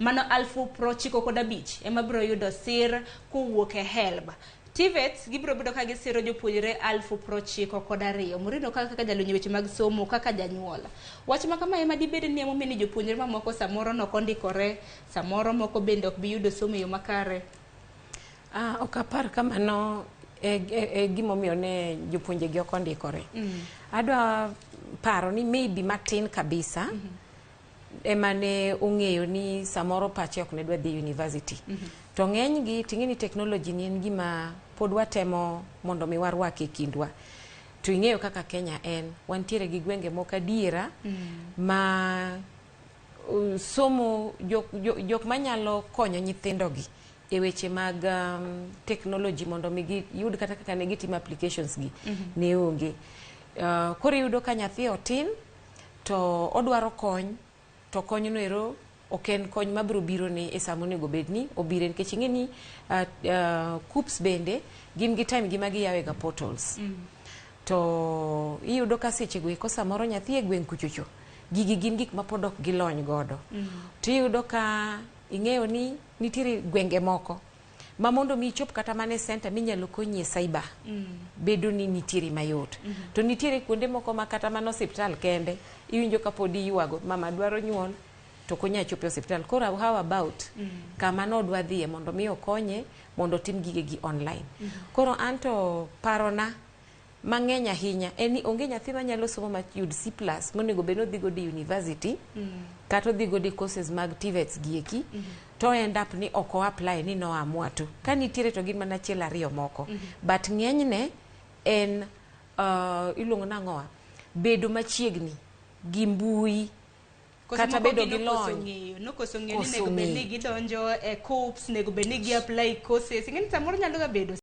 mano 95,000 ema biro yudo sir kowuok e HELB. TVETs gibiro bedo ka gisiro jopuonjre 92,000. Murino kaka jalonyo weche mag somo kaka janyuol. Wach ma kama ema dibed ni emo mini jopuonjre mamoko samoro nok ondikore, samoro moko bende ok bi yudo somo yo makare. Ok apar kamano gimomiyo ne jopuonje gi ok ondikore. Adwa paro ni maybe matin kabisa ema ne ong'eyo ni samoro pache ok ne dwa dhi university. To ng'eny gi ting'e ni technology ni en gima pod watemo mondo mi warwake kindwa. To ing'eyo kaka Kenya en, wantiere gi gwenge moko adiera ma somo jok manyalo konyo nyithindo gi e weche mag technology mondo mi giyud kata kaka ne gitimo applications gi ne onge. Koro yudo ka nyathi otin to odwaro kony, to kony no ero ok en kony mabiro biro ne e samo nego bedni obire, nikech ing'e ni KUPS bende gin gi time gi ma giyawe ga portals. To iyudo ka seche go eko samoro nyathi e gweng' kuchocho gigi gin gik ma pod ok gilony godo. To iyudo ka ing'eyo ni nitiere gwenge moko ma mondo mi ichop kata mane center minyalo konyie cyber bedo ni nitiere mayot. To nitiere kuonde moko ma kata mano hospital kende iwinjo ka pod iywago mama dwaro nyuol to konya chopo hospital. Koro how about kama no dwa dhiye mondo mi okonye mondo tim gige gi online. Koro anto parona mang'eny ahinya en ni onge nyathi manyalo somo ma yud C+ monego bed no dhi go di university kata dhi go di courses mag TVETs gieki to end up ni oko apply ni no amua tu. Ka nitiere to gin mana achiel ariyo moko. But ng'enyne en iluongo nang'owa bedo machiegni gi mbui kata bedo gi lony. Nokoso ng'eyo ni nego bed ni gidonjo e KUPS, nego bed ni gi apply courses. Ing'eni samoro nyalo ga bedo